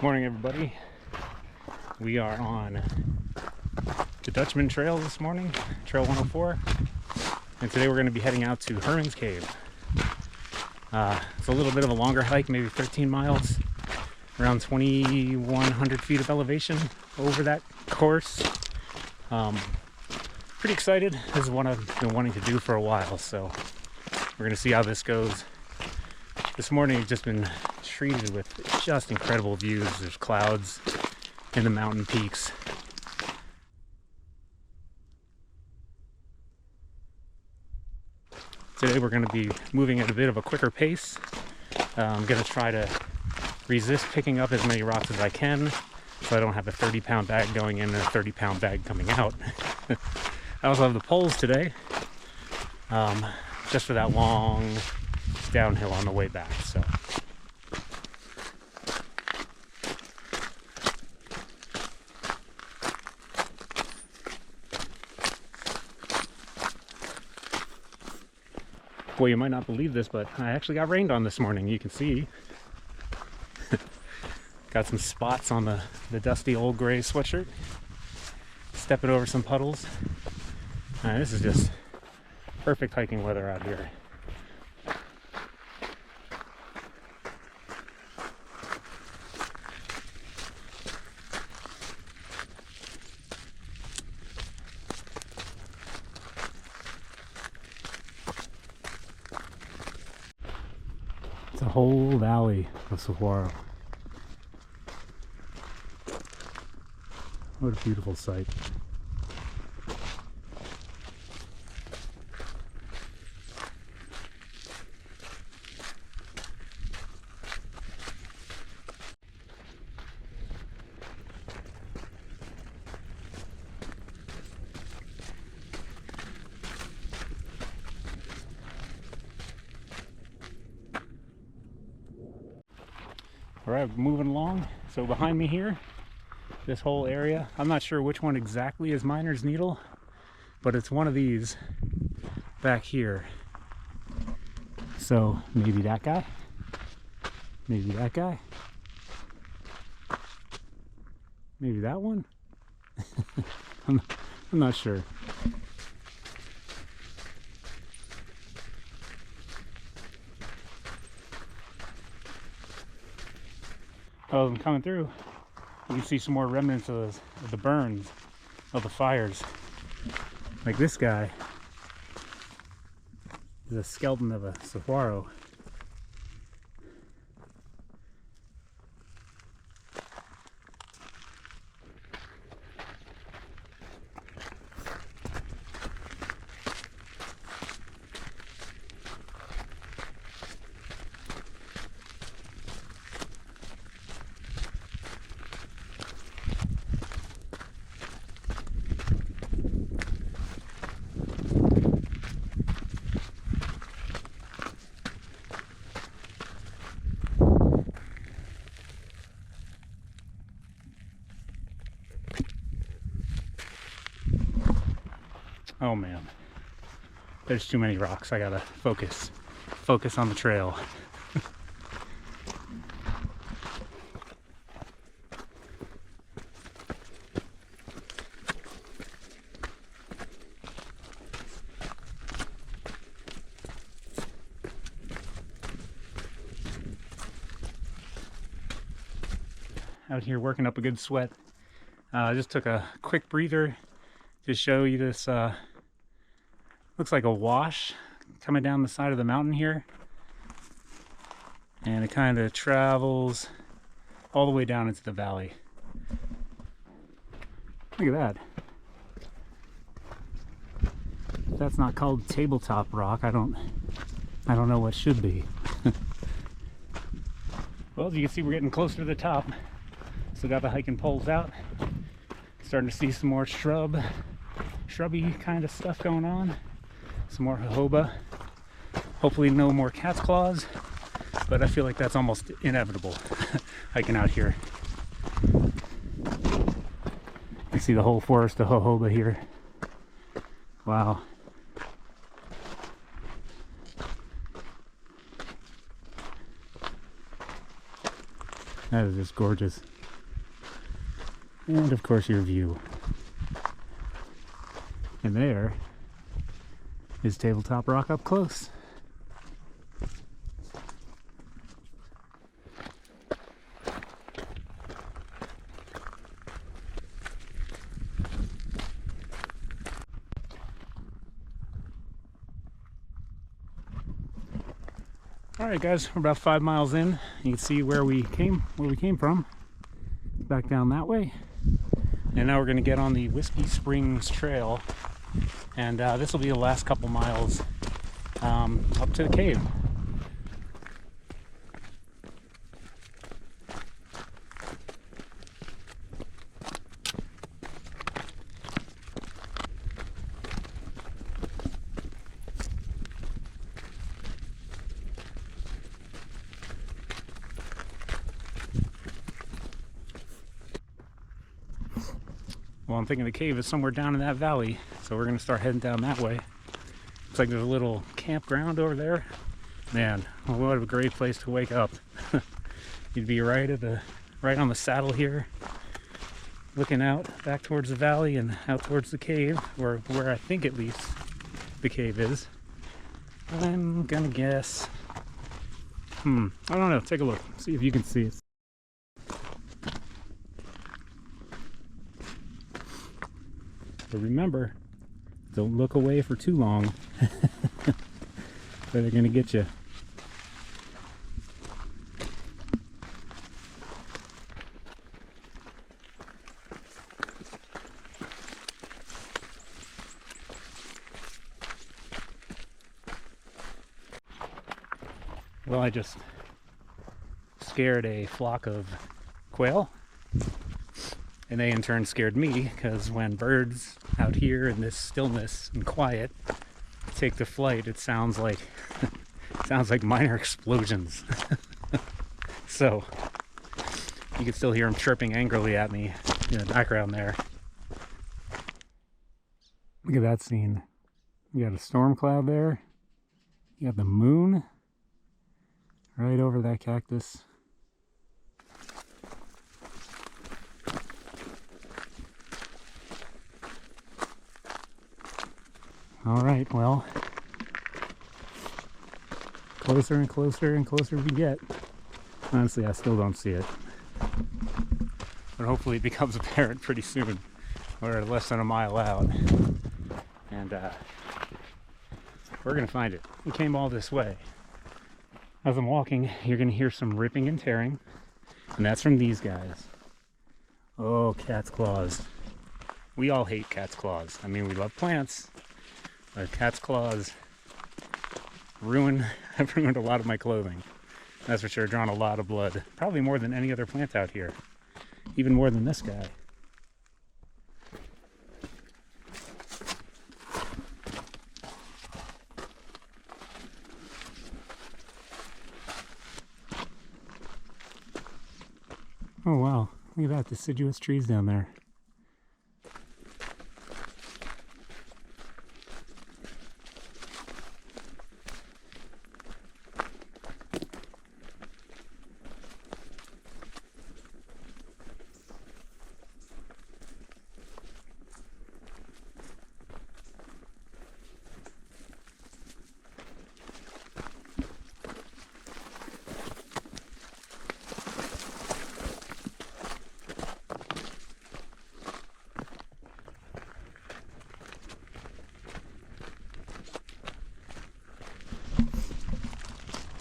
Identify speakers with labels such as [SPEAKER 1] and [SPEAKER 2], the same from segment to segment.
[SPEAKER 1] Morning, everybody. We are on the Dutchman Trail this morning, Trail 104, and today we're going to be heading out to Herman's Cave. It's a little bit of a longer hike, maybe 13 miles, around 2,100 feet of elevation over that course. Pretty excited. This is one I've been wanting to do for a while, so we're going to see how this goes. This morning it's just been treated with just incredible views. There's clouds in the mountain peaks. Today we're going to be moving at a bit of a quicker pace. I'm going to try to resist picking up as many rocks as I can so I don't have a 30-pound bag going in and a 30-pound bag coming out. I also have the poles today, just for that long downhill on the way back. So boy, you might not believe this, but I actually got rained on this morning. You can see got some spots on the dusty old gray sweatshirt, stepping over some puddles. This is just perfect hiking weather out here. It's a whole valley of saguaro. What a beautiful sight. All right, moving along. So behind me here, this whole area, I'm not sure which one exactly is Miner's Needle, but it's one of these back here. So maybe that guy, maybe that guy, maybe that one. I'm not sure. As I'm coming through, you can see some more remnants of the burns of the fires. Like this guy is a skeleton of a saguaro. Oh man, there's too many rocks. I gotta focus on the trail. Out here working up a good sweat. I just took a quick breather to show you this. Looks like a wash coming down the side of the mountain here, and it kind of travels all the way down into the valley. Look at that. If that's not called Tabletop Rock, I don't know what should be. Well, as you can see, we're getting closer to the top. Still got the hiking poles out. Starting to see some more shrubby kind of stuff going on. Some more jojoba. Hopefully no more cat's claws, but I feel like that's almost inevitable hiking out here. You see the whole forest of jojoba here. Wow. That is just gorgeous. And of course your view. And there is Tabletop Rock up close. Alright guys, we're about 5 miles in. You can see where we came from. Back down that way. And now we're going to get on the Whiskey Springs Trail. And this will be the last couple miles up to the cave. Well, I'm thinking the cave is somewhere down in that valley, so we're going to start heading down that way. Looks like there's a little campground over there. Man, what a great place to wake up. You'd be right on the saddle here, looking out back towards the valley and out towards the cave, or where I think at least the cave is. I'm gonna guess. I don't know. Take a look. See if you can see it. But remember, don't look away for too long. Or they're gonna get you. Well, I just scared a flock of quail. And they in turn scared me, because when birds out here in this stillness and quiet take to flight, it sounds like minor explosions. So you can still hear them chirping angrily at me in the background there. Look at that scene. You got a storm cloud there. You got the moon right over that cactus. All right, well, closer and closer and closer we get. Honestly, I still don't see it. But hopefully it becomes apparent pretty soon. We're less than a mile out. And we're gonna find it. We came all this way. As I'm walking, you're gonna hear some ripping and tearing. And that's from these guys. Oh, cat's claws. We all hate cat's claws. I mean, we love plants. Cat's claws have ruined a lot of my clothing. That's for sure. Drawn a lot of blood. Probably more than any other plant out here. Even more than this guy. Oh wow. Look at that. Deciduous trees down there.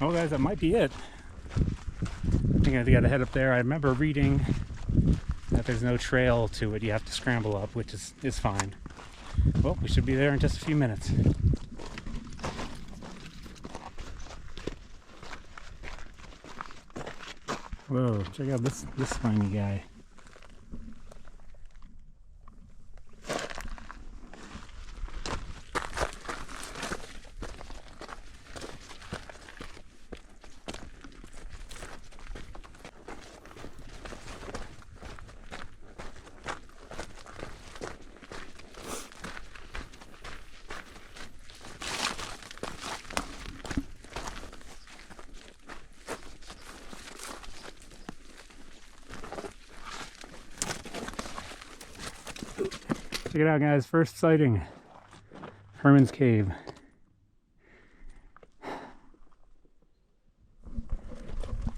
[SPEAKER 1] Well guys, that might be it. I think I gotta head up there. I remember reading that there's no trail to it. You have to scramble up, which is fine. Well, we should be there in just a few minutes. Whoa, check out this spiny guy. Check it out, guys. First sighting. Herman's Cave.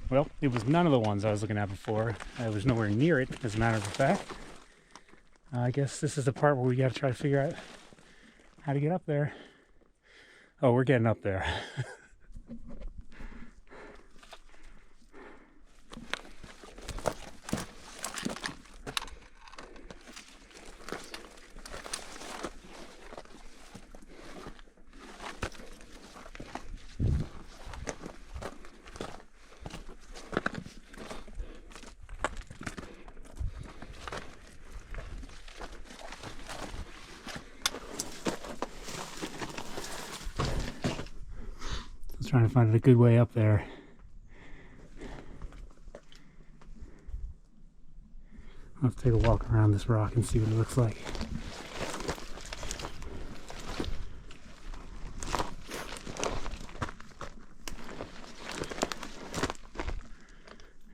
[SPEAKER 1] Well, it was none of the ones I was looking at before. I was nowhere near it, as a matter of fact. I guess this is the part where we got to try to figure out how to get up there. Oh, we're getting up there. Trying to find a good way up there. I'll have to take a walk around this rock and see what it looks like.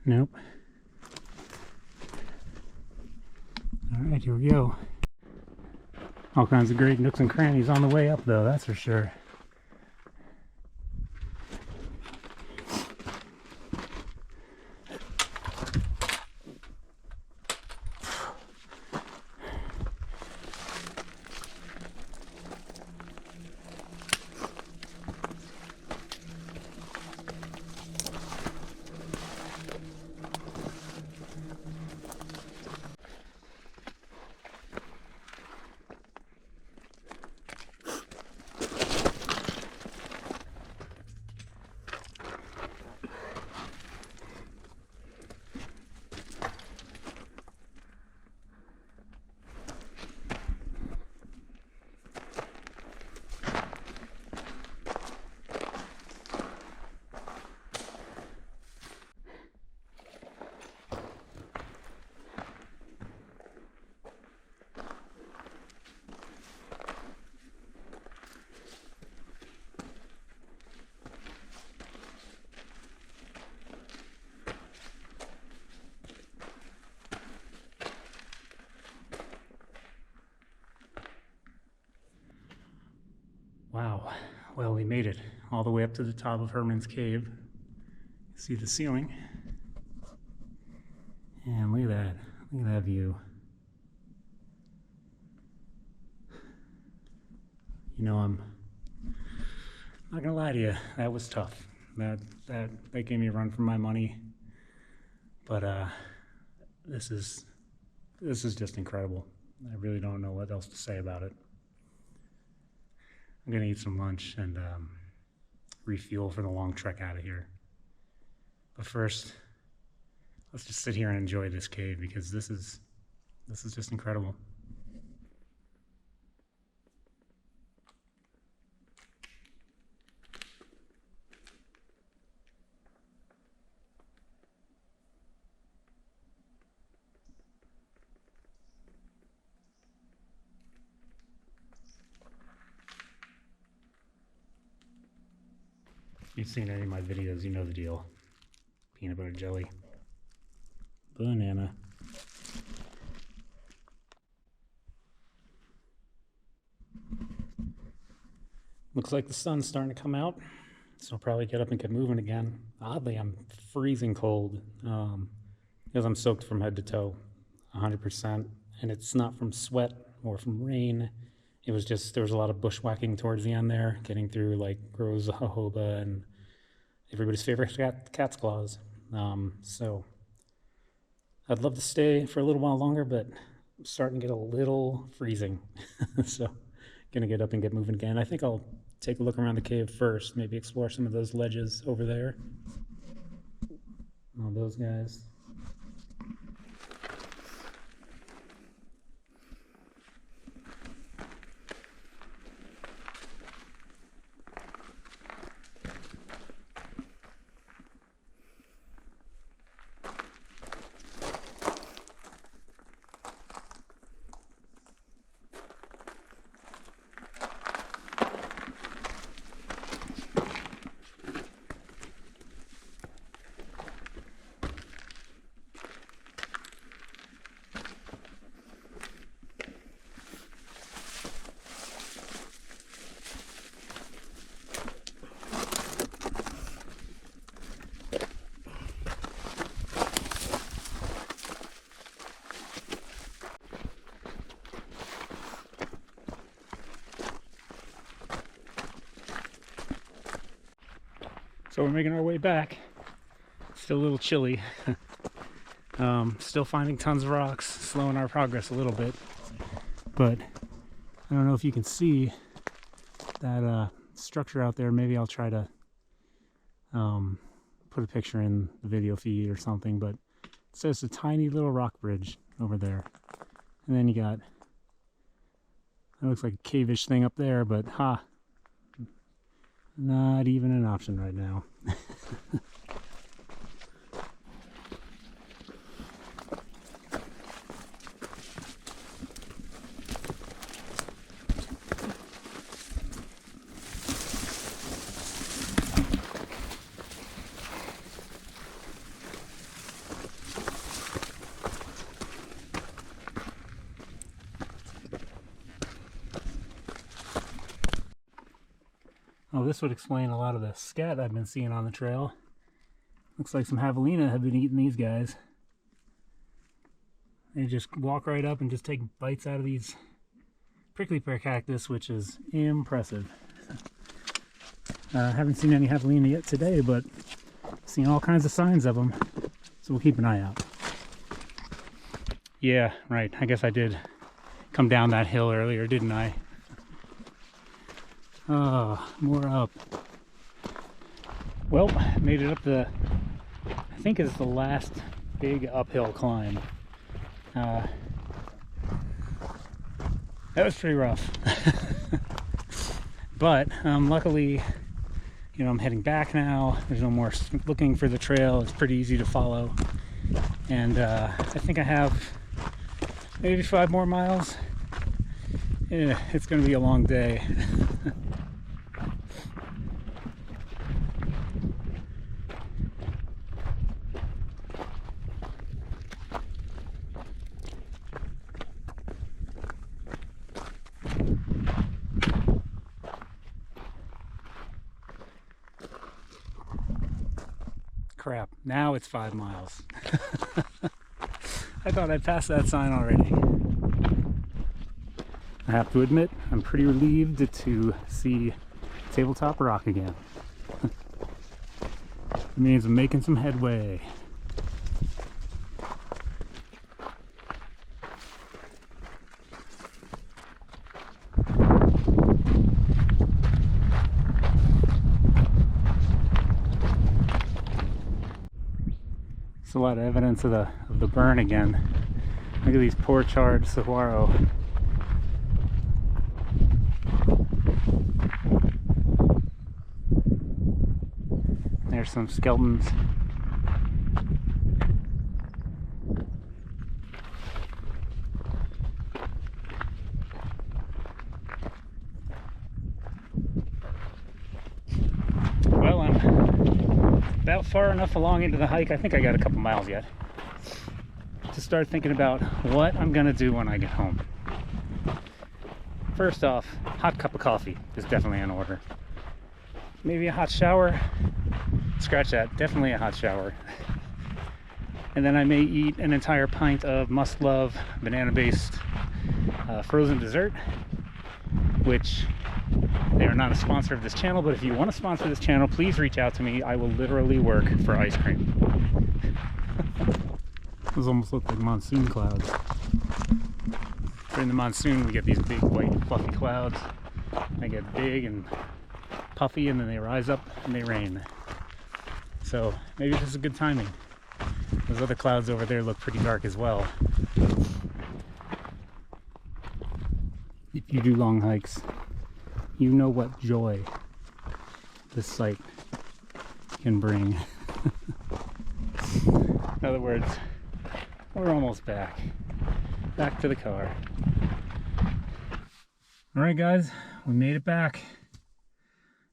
[SPEAKER 1] Nope. Alright, here we go. All kinds of great nooks and crannies on the way up though, that's for sure. Wow, well, we made it all the way up to the top of Herman's Cave. See the ceiling. And look at that view. You know, I'm not gonna lie to you, that was tough. That gave me a run for my money. But this is just incredible. I really don't know what else to say about it. I'm gonna eat some lunch and refuel for the long trek out of here. But first, let's just sit here and enjoy this cave because this is just incredible. If you've seen any of my videos, you know the deal. Peanut butter jelly. Banana. Looks like the sun's starting to come out, so I'll probably get up and get moving again. Oddly, I'm freezing cold because I'm soaked from head to toe, 100%. And it's not from sweat or from rain. It was just, there was a lot of bushwhacking towards the end there, getting through like groves of jojoba and everybody's favorite cat's claws. So I'd love to stay for a little while longer, but I'm starting to get a little freezing. So gonna get up and get moving again. I think I'll take a look around the cave first, maybe explore some of those ledges over there. All those guys. So we're making our way back. Still a little chilly. Still finding tons of rocks, slowing our progress a little bit. But I don't know if you can see that structure out there. Maybe I'll try to put a picture in the video feed or something, but it says a tiny little rock bridge over there. And then you got, it looks like a cave-ish thing up there, but not even an option right now. Oh, this would explain a lot of the scat I've been seeing on the trail. Looks like some javelina have been eating these guys. They just walk right up and just take bites out of these prickly pear cactus, which is impressive. Haven't seen any javelina yet today, but seen all kinds of signs of them, so we'll keep an eye out. Yeah, right. I guess I did come down that hill earlier, didn't I? More up. Well, made it up the, I think it's the last big uphill climb. That was pretty rough. But luckily, you know, I'm heading back now. There's no more looking for the trail. It's pretty easy to follow. And I think I have maybe 5 more miles. Yeah, it's going to be a long day. Crap, now it's 5 miles. I thought I'd passed that sign already. I have to admit, I'm pretty relieved to see Tabletop Rock again. It means I'm making some headway. It's a lot of evidence of the burn again. Look at these poor charred saguaro. There's some skeletons. Well, I'm about far enough along into the hike. I think I got a couple miles yet to start thinking about what I'm gonna do when I get home. First off, hot cup of coffee is definitely in order. Maybe a hot shower. Scratch that, definitely a hot shower. And then I may eat an entire pint of Must Love banana-based frozen dessert, which they are not a sponsor of this channel, but if you want to sponsor this channel, please reach out to me. I will literally work for ice cream. Those almost look like monsoon clouds. During the monsoon, we get these big white fluffy clouds. They get big and puffy, and then they rise up and they rain. So maybe this is good timing. Those other clouds over there look pretty dark as well. If you do long hikes, you know what joy this sight can bring. In other words, we're almost back to the car. All right, guys, we made it back.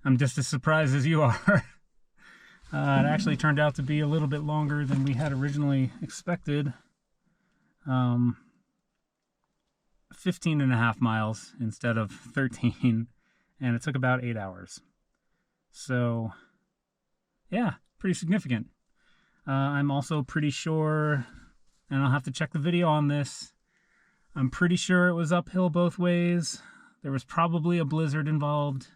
[SPEAKER 1] I'm just as surprised as you are. It actually turned out to be a little bit longer than we had originally expected. 15.5 miles instead of 13, and it took about 8 hours. So, yeah, pretty significant. I'm also pretty sure, and I'll have to check the video on this, I'm pretty sure it was uphill both ways. There was probably a blizzard involved.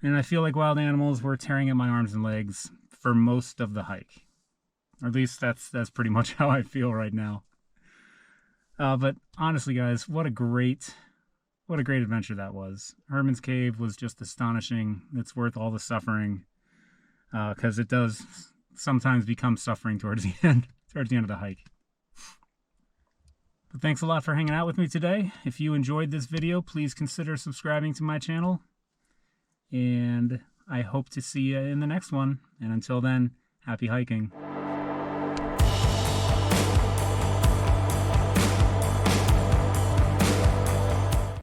[SPEAKER 1] And I feel like wild animals were tearing at my arms and legs for most of the hike. Or at least that's pretty much how I feel right now. But honestly, guys, what a great adventure that was. Herman's Cave was just astonishing. It's worth all the suffering, because it does sometimes become suffering towards the end of the hike. But thanks a lot for hanging out with me today. If you enjoyed this video, please consider subscribing to my channel. And I hope to see you in the next one. And until then, happy hiking.